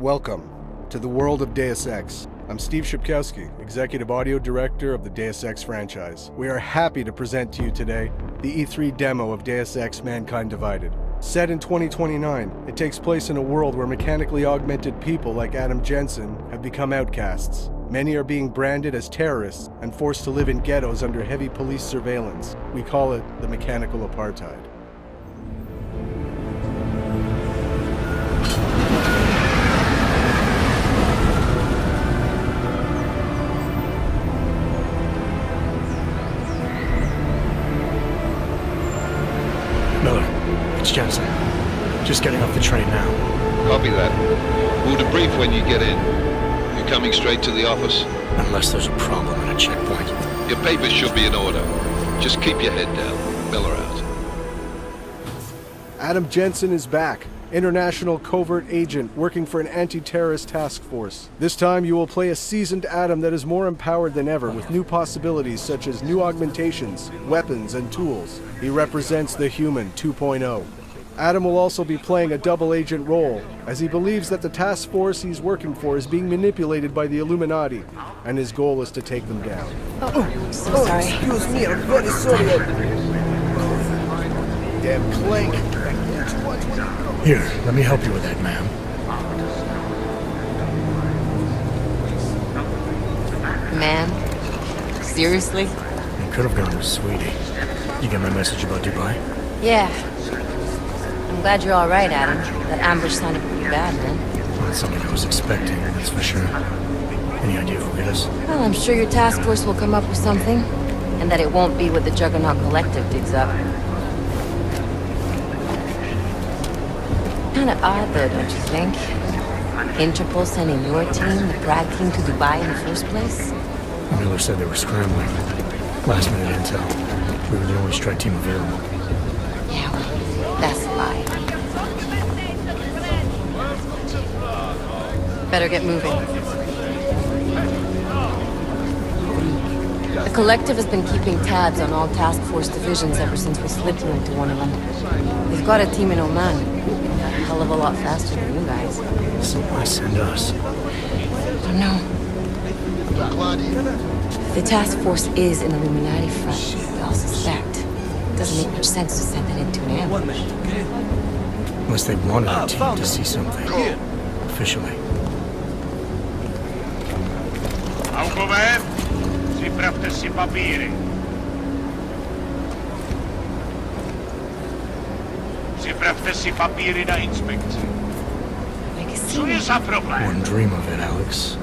Welcome to the world of Deus Ex. I'm Steve Shipkowski, Executive Audio Director of the Deus Ex franchise. We are happy to present to you today the E3 demo of Deus Ex Mankind Divided. Set in 2029, it takes place in a world where mechanically augmented people like Adam Jensen have become outcasts. Many are being branded as terrorists and forced to live in ghettos under heavy police surveillance. We call it the mechanical apartheid. It's Jensen. Just getting off the train now. Copy that. We'll debrief when you get in. You coming straight to the office? Unless there's a problem at a checkpoint. Your papers should be in order. Just keep your head down. Miller out. Adam Jensen is back. International covert agent working for an anti-terrorist task force. This time you will play a seasoned Adam that is more empowered than ever with new possibilities such as new augmentations, weapons, and tools. He represents the Human 2.0. Adam will also be playing a double agent role, as he believes that the task force he's working for is being manipulated by the Illuminati, and his goal is to take them down. Sorry. Excuse me, I'm very sorry. Damn clank. Here, let me help you with that, ma'am. Ma'am? Seriously? You could have gone with Sweetie. You get my message about Dubai? Yeah. I'm glad you're all right, Adam. That ambush sounded pretty bad, man. Not something I was expecting, that's for sure. Any idea who it is? Well, I'm sure your task force will come up with something. And that it won't be what the Juggernaut Collective digs up. Kinda odd, though, don't you think? Interpol sending your team, the Prague team, to Dubai in the first place? Miller said they were scrambling. Last minute intel. We were the only strike team available. Yeah, well, that's a lie. Better get moving. The Collective has been keeping tabs on all task force divisions ever since we slipped you into one of them. They've got a team in Oman. A hell of a lot faster than you guys. So why send us? I don't know. The task force is an Illuminati front, we all suspect. It doesn't make much sense to send it into an ambush. Unless they wanted our team to see something. Officially. Alcover, ziprawte si papíry. Ziprawte si papíry na inspekci. Co je za problém? Wouldn't dream of it, Alex.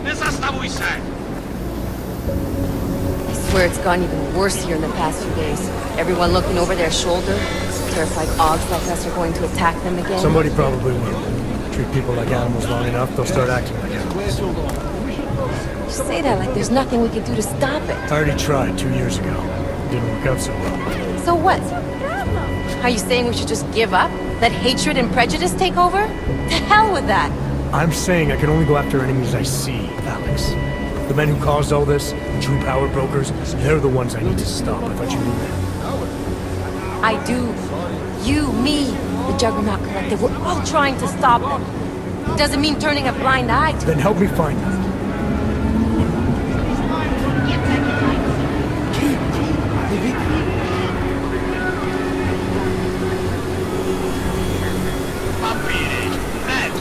Nezastavuj se! I swear it's gone even worse here in the past few days. Everyone looking over their shoulder. Terrified Augs like us are going to attack them again. Somebody probably will. Treat people like animals long enough, they'll start acting like animals. You say that like there's nothing we can do to stop it. I already tried 2 years ago. Didn't work out so well. So what? Are you saying we should just give up? Let hatred and prejudice take over? To hell with that! I'm saying I can only go after enemies I see, Alex. The men who caused all this, the true power brokers, they're the ones I need to stop. I thought you knew that. I do. You, me, the Juggernaut Collective, we're all trying to stop them. It doesn't mean turning a blind eye to Then help me find them. Papíry, hned!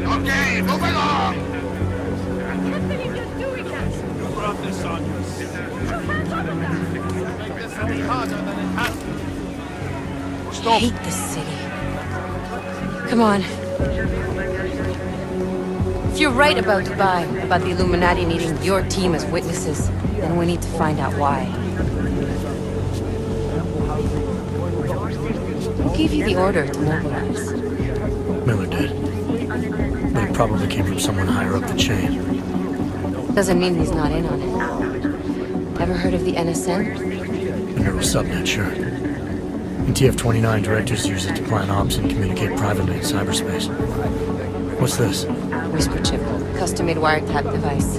Okay, move along! You brought this on yourself. Make this any harder than it has to be. I Stop! hate this city. Come on. If you're right about Dubai, about the Illuminati needing your team as witnesses, then we need to find out why. Who gave you the order to mobilize? Miller did. But it probably came from someone higher up the chain. Doesn't mean he's not in on it. Ever heard of the NSN? The neural subnet, sure. And TF-29 directors use it to plan ops and communicate privately in cyberspace. What's this? Whisper chip, custom-made wiretap device.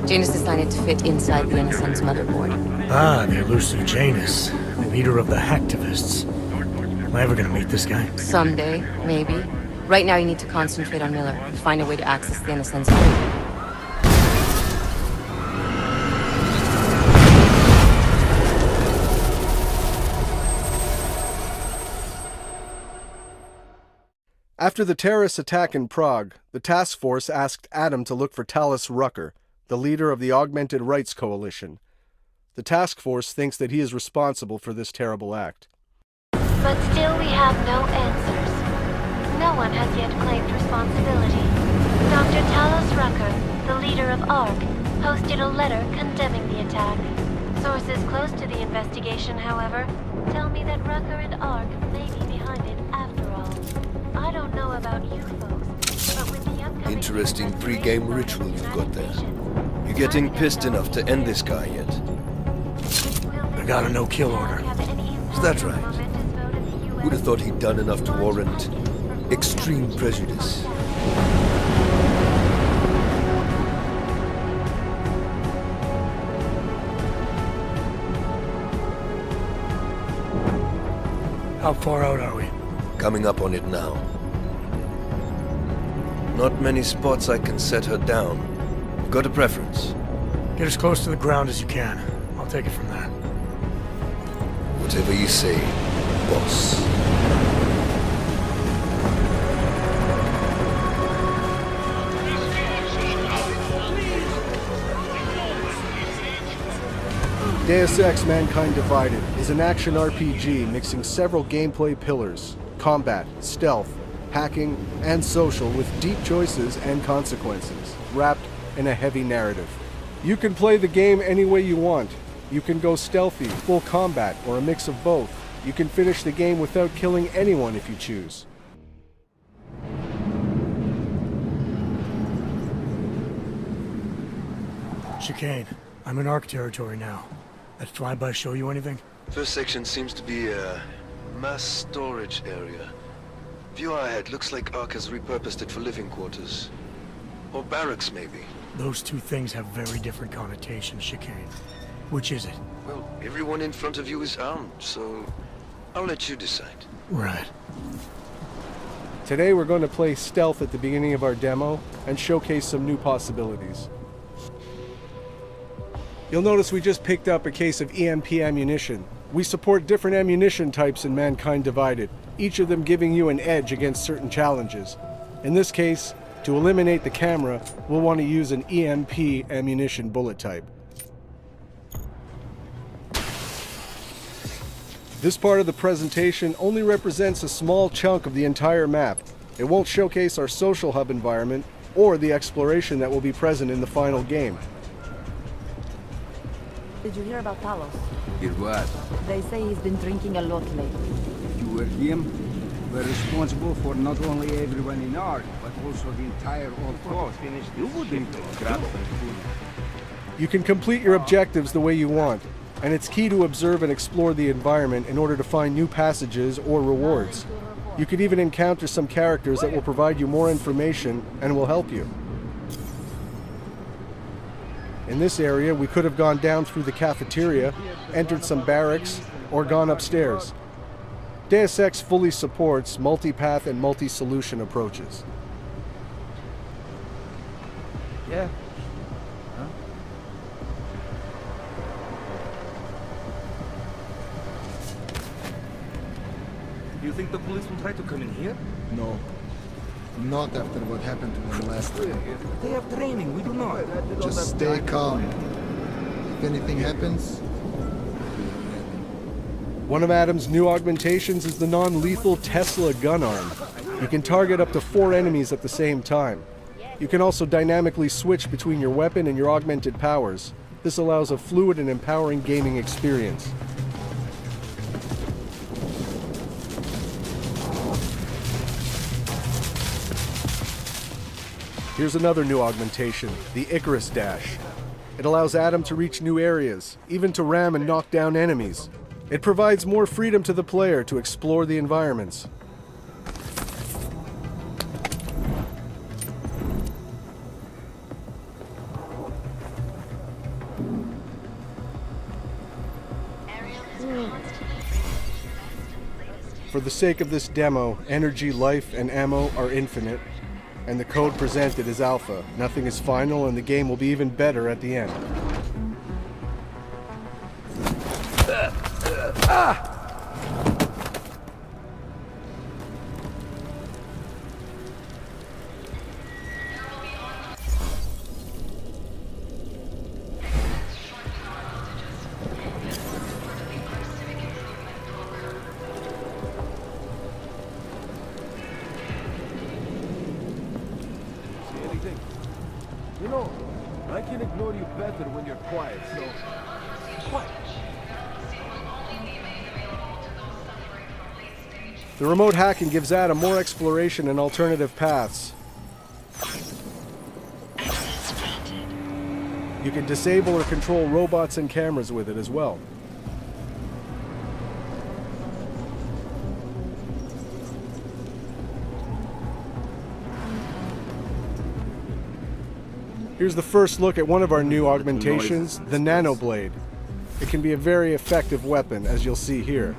Janus designed it to fit inside the NSN's motherboard. Ah, the elusive Janus, leader of the hacktivists. Am I ever gonna meet this guy? Someday, maybe. Right now you need to concentrate on Miller, find a way to access the NSN's phone. After the terrorist attack in Prague, the task force asked Adam to look for Talos Rucker, the leader of the Augmented Rights Coalition. The task force thinks that he is responsible for this terrible act. But still we have no answers. No one has yet claimed responsibility. Dr. Talos Rucker, the leader of ARC, posted a letter condemning the attack. Sources close to the investigation, however, tell me that Rucker and ARC may be behind it after all. I don't know about you folks, but with the upcoming... Interesting pre-game ritual you've got there. You getting pissed enough to end this guy yet? I got a no-kill order. Is that right? Would have thought he'd done enough to warrant extreme prejudice. How far out are we? Coming up on it now. Not many spots I can set her down. Got a preference? Get as close to the ground as you can. I'll take it from there. Whatever you say, boss. Deus Ex: Mankind Divided is an action RPG mixing several gameplay pillars: combat, stealth, hacking, and social, with deep choices and consequences, wrapped in a heavy narrative. You can play the game any way you want. You can go stealthy, full combat, or a mix of both. You can finish the game without killing anyone if you choose. Chicane, I'm in ARC territory now. That flyby show you anything? First section seems to be a mass storage area. View ahead looks like ARC has repurposed it for living quarters. Or barracks, maybe. Those two things have very different connotations, Chicane. Which is it? Well, everyone in front of you is armed, so I'll let you decide. Right. Today we're going to play stealth at the beginning of our demo and showcase some new possibilities. You'll notice we just picked up a case of EMP ammunition. We support different ammunition types in Mankind Divided, each of them giving you an edge against certain challenges. In this case, to eliminate the camera, we'll want to use an EMP ammunition bullet type. This part of the presentation only represents a small chunk of the entire map. It won't showcase our social hub environment or the exploration that will be present in the final game. Did you hear about Talos? Hear what? They say he's been drinking a lot lately. You were him? We're responsible for not only everyone in ARC, but also the entire old coast. You wouldn't grab them. You can complete your objectives the way you want, and it's key to observe and explore the environment in order to find new passages or rewards. You could even encounter some characters that will provide you more information and will help you. In this area, we could have gone down through the cafeteria, entered some barracks, or gone upstairs. Deus Ex fully supports multi-path and multi-solution approaches. Yeah. Huh? You think the police will try to come in here? No. Not after what happened to them last time. They have training, we do not. Just stay calm. If anything happens... One of Adam's new augmentations is the non-lethal Tesla gun arm. You can target up to 4 enemies at the same time. You can also dynamically switch between your weapon and your augmented powers. This allows a fluid and empowering gaming experience. Here's another new augmentation, the Icarus Dash. It allows Adam to reach new areas, even to ram and knock down enemies. It provides more freedom to the player to explore the environments. For the sake of this demo, energy, life, and ammo are infinite, and the code presented is alpha. Nothing is final, and the game will be even better at the end. You know, I can ignore you better when you're quiet, so... Quiet. The remote hacking gives Adam more exploration and alternative paths. You can disable or control robots and cameras with it as well. Here's the first look at one of our new augmentations, the Nanoblade. It can be a very effective weapon, as you'll see here.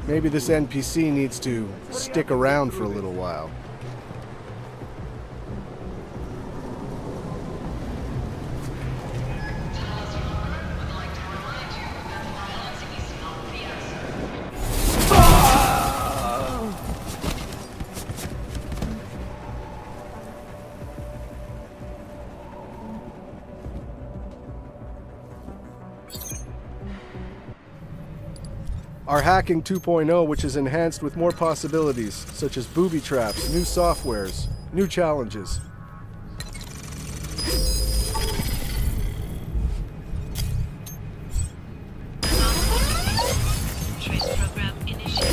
Maybe this NPC needs to stick around for a little while. Our Hacking 2.0, which is enhanced with more possibilities, such as booby traps, new softwares, new challenges. Trace program initiated.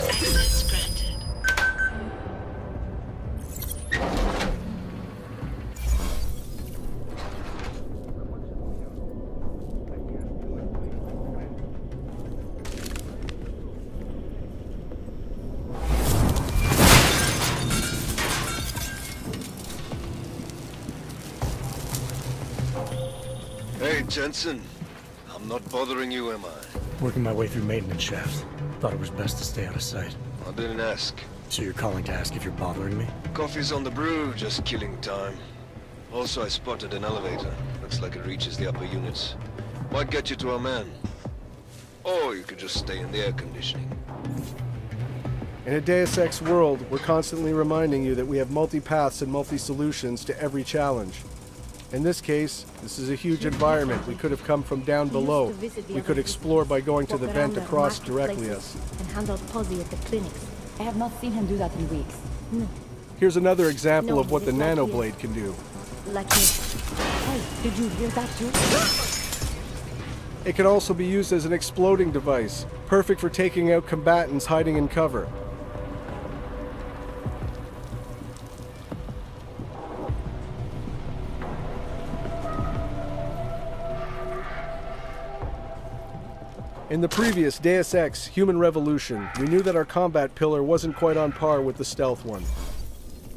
Access granted. Hey, Jensen. I'm not bothering you, am I? Working my way through maintenance shafts. Thought it was best to stay out of sight. I didn't ask. So you're calling to ask if you're bothering me? Coffee's on the brew, just killing time. Also, I spotted an elevator. Looks like it reaches the upper units. Might get you to our man. Or you could just stay in the air conditioning. In a Deus Ex world, we're constantly reminding you that we have multi-paths and multi-solutions to every challenge. In this case, this is a huge environment. We could have come from down below. We could explore by going to the vent across directly us. And handle Posy at the clinics. I have not seen him do that in weeks. No. Here's another example of what the Nanoblade can do. Like this. Hey, did you hear that too? It can also be used as an exploding device, perfect for taking out combatants hiding in cover. In the previous Deus Ex Human Revolution, we knew that our combat pillar wasn't quite on par with the stealth one.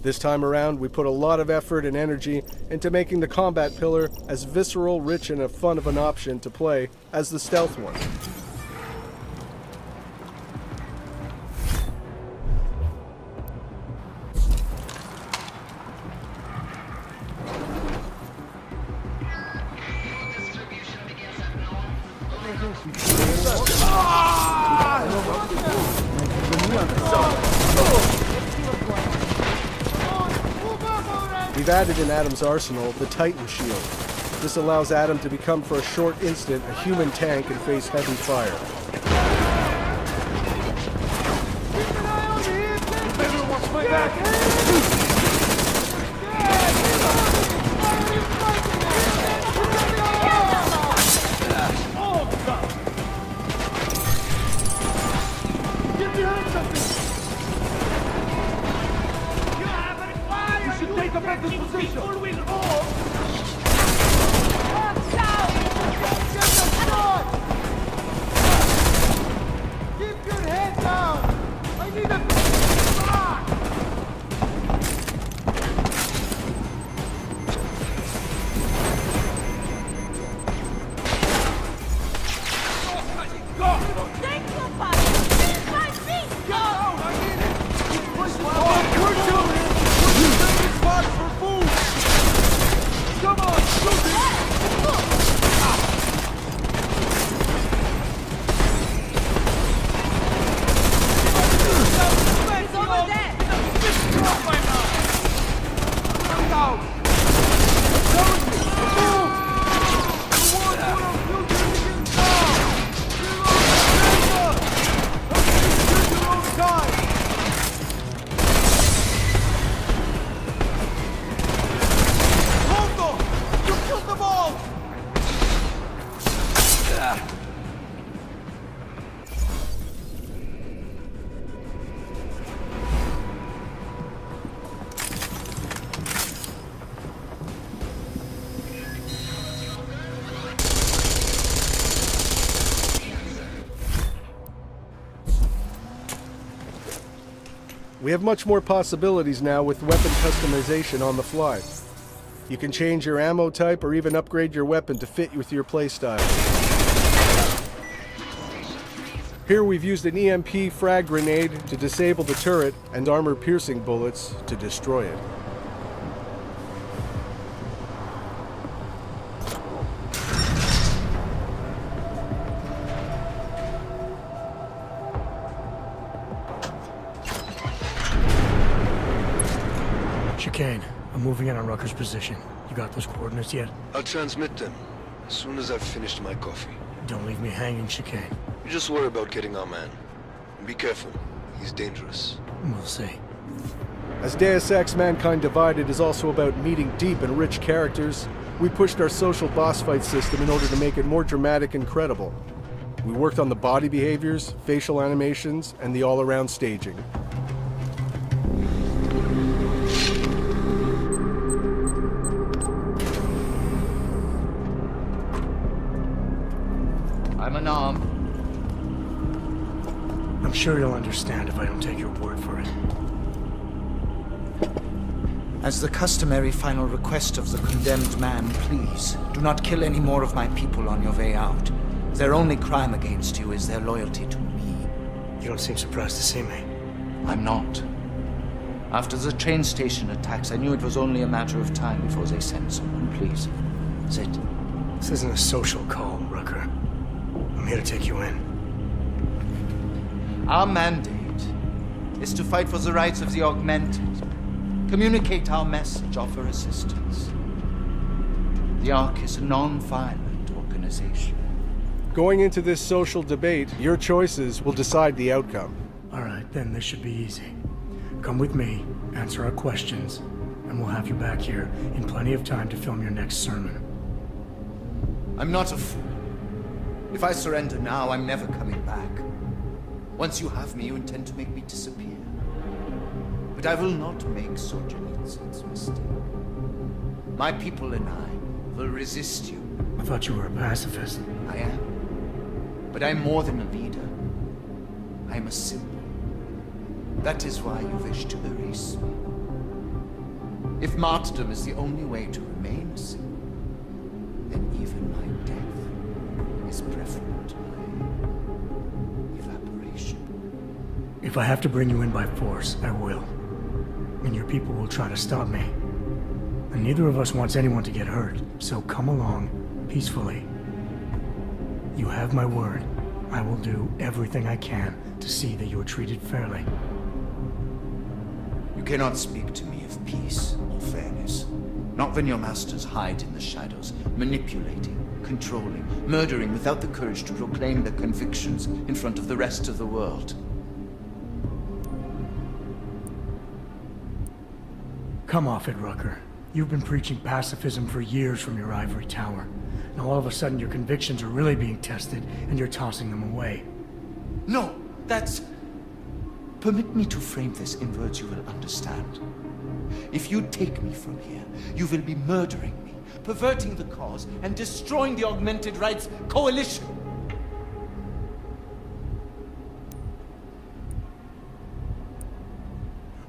This time around, we put a lot of effort and energy into making the combat pillar as visceral, rich, and fun of an option to play as the stealth one. We've added in Adam's arsenal the Titan Shield. This allows Adam to become for a short instant a human tank and face heavy fire. Everyone watch my back! Take a better position! People will all We have much more possibilities now with weapon customization on the fly. You can change your ammo type or even upgrade your weapon to fit with your playstyle. Here we've used an EMP frag grenade to disable the turret and armor-piercing bullets to destroy it. Chicane, I'm moving in on Rucker's position. You got those coordinates yet? I'll transmit them as soon as I've finished my coffee. Don't leave me hanging, Chicane. You just worry about getting our man. And be careful. He's dangerous. We'll see. As Deus Ex Mankind Divided is also about meeting deep and rich characters, we pushed our social boss fight system in order to make it more dramatic and credible. We worked on the body behaviors, facial animations, and the all-around staging. I'm unarmed. I'm sure you'll understand if I don't take your word for it. As the customary final request of the condemned man, please, do not kill any more of my people on your way out. Their only crime against you is their loyalty to me. You don't seem surprised to see me. I'm not. After the train station attacks, I knew it was only a matter of time before they sent someone. Please, sit. This isn't a social call, Rucker. I'm here to take you in. Our mandate is to fight for the rights of the augmented. Communicate our message, offer assistance. The Ark is a non-violent organization. Going into this social debate, your choices will decide the outcome. All right, then this should be easy. Come with me, answer our questions, and we'll have you back here in plenty of time to film your next sermon. I'm not a fool. If I surrender now, I'm never coming back. Once you have me, you intend to make me disappear. But I will not make Solzhenitsyn's mistake. My people and I will resist you. I thought you were a pacifist. I am. But I'm more than a leader. I'm a symbol. That is why you wish to erase me. If martyrdom is the only way to remain a symbol, then even my death is preferable to my evaporation. If I have to bring you in by force, I will. And your people will try to stop me. And neither of us wants anyone to get hurt, so come along, peacefully. You have my word. I will do everything I can to see that you are treated fairly. You cannot speak to me of peace or fairness. Not when your masters hide in the shadows, manipulating, controlling, murdering without the courage to proclaim their convictions in front of the rest of the world. Come off it, Rucker. You've been preaching pacifism for years from your ivory tower. Now all of a sudden your convictions are really being tested and you're tossing them away. No, that's... Permit me to frame this in words you will understand. If you take me from here, you will be murdering me, perverting the cause, and destroying the Augmented Rights Coalition.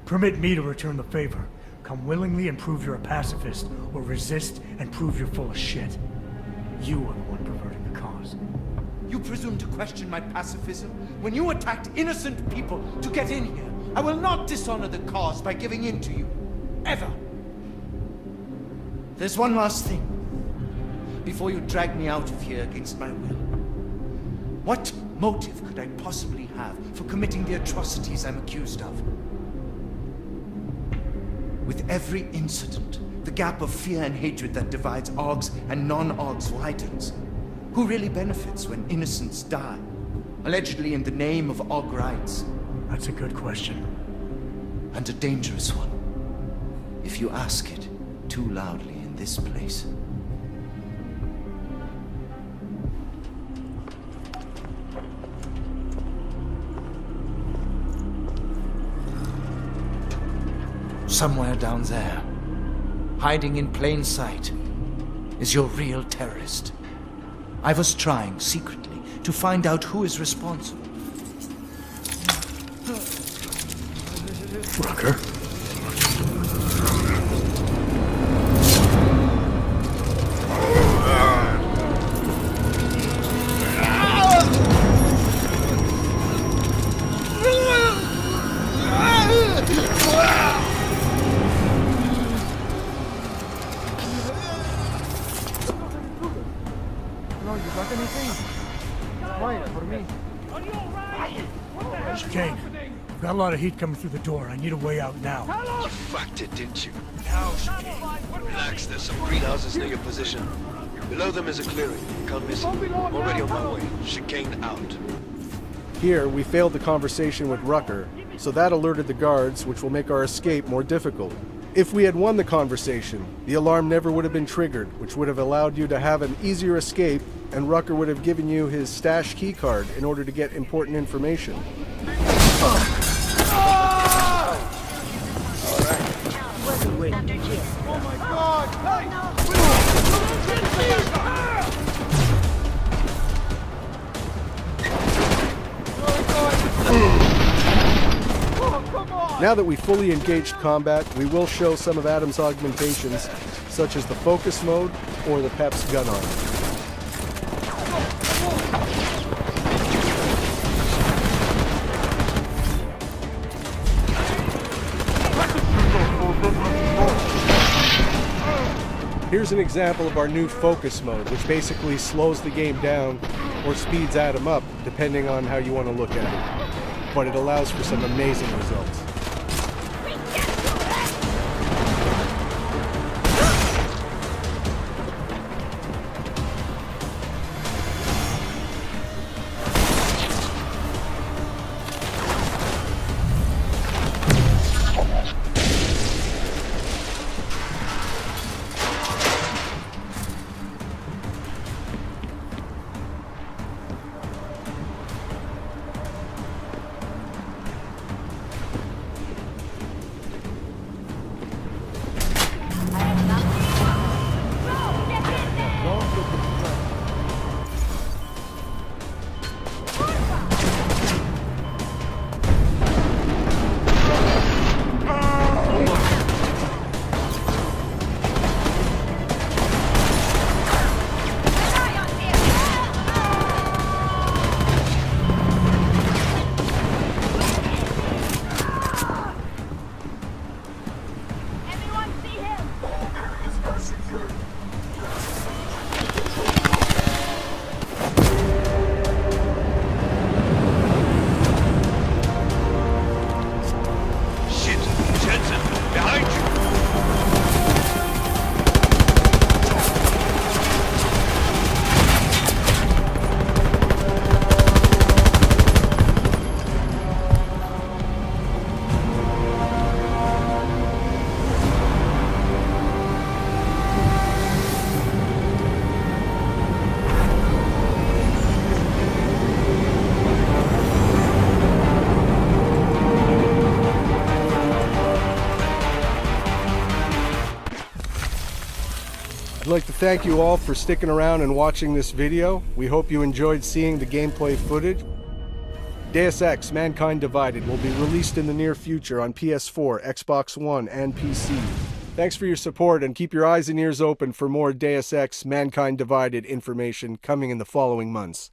Permit me to return the favor. Come willingly and prove you're a pacifist, or resist and prove you're full of shit. You are the one perverting the cause. You presume to question my pacifism when you attacked innocent people to get in here. I will not dishonor the cause by giving in to you. Ever. There's one last thing. Before you drag me out of here against my will. What motive could I possibly have for committing the atrocities I'm accused of? With every incident, the gap of fear and hatred that divides Augs and non-Augs widens. Who really benefits when innocents die? Allegedly in the name of Aug rights. That's a good question. And a dangerous one. If you ask it too loudly in this place. Somewhere down there, hiding in plain sight, is your real terrorist. I was trying secretly to find out who is responsible. Rucker? Chicane, I've got a lot of heat coming through the door. I need a way out now. You fucked it, didn't you? Now, Chicane. Relax, there's some greenhouses near your position. Below them is a clearing. Can't miss it. Already on my way. Chicane out. Here, we failed the conversation with Rucker, so that alerted the guards, which will make our escape more difficult. If we had won the conversation, the alarm never would have been triggered, which would have allowed you to have an easier escape, and Rucker would have given you his stash keycard in order to get important information. Now that we fully engaged combat, we will show some of Adam's augmentations, such as the focus mode or the Pep's gun arm. Here's an example of our new focus mode, which basically slows the game down or speeds Adam up, depending on how you want to look at it. But it allows for some amazing results. I'd like to thank you all for sticking around and watching this video. We hope you enjoyed seeing the gameplay footage. Deus Ex: Mankind Divided will be released in the near future on PS4, Xbox One, and PC. Thanks for your support, and keep your eyes and ears open for more Deus Ex: Mankind Divided information coming in the following months.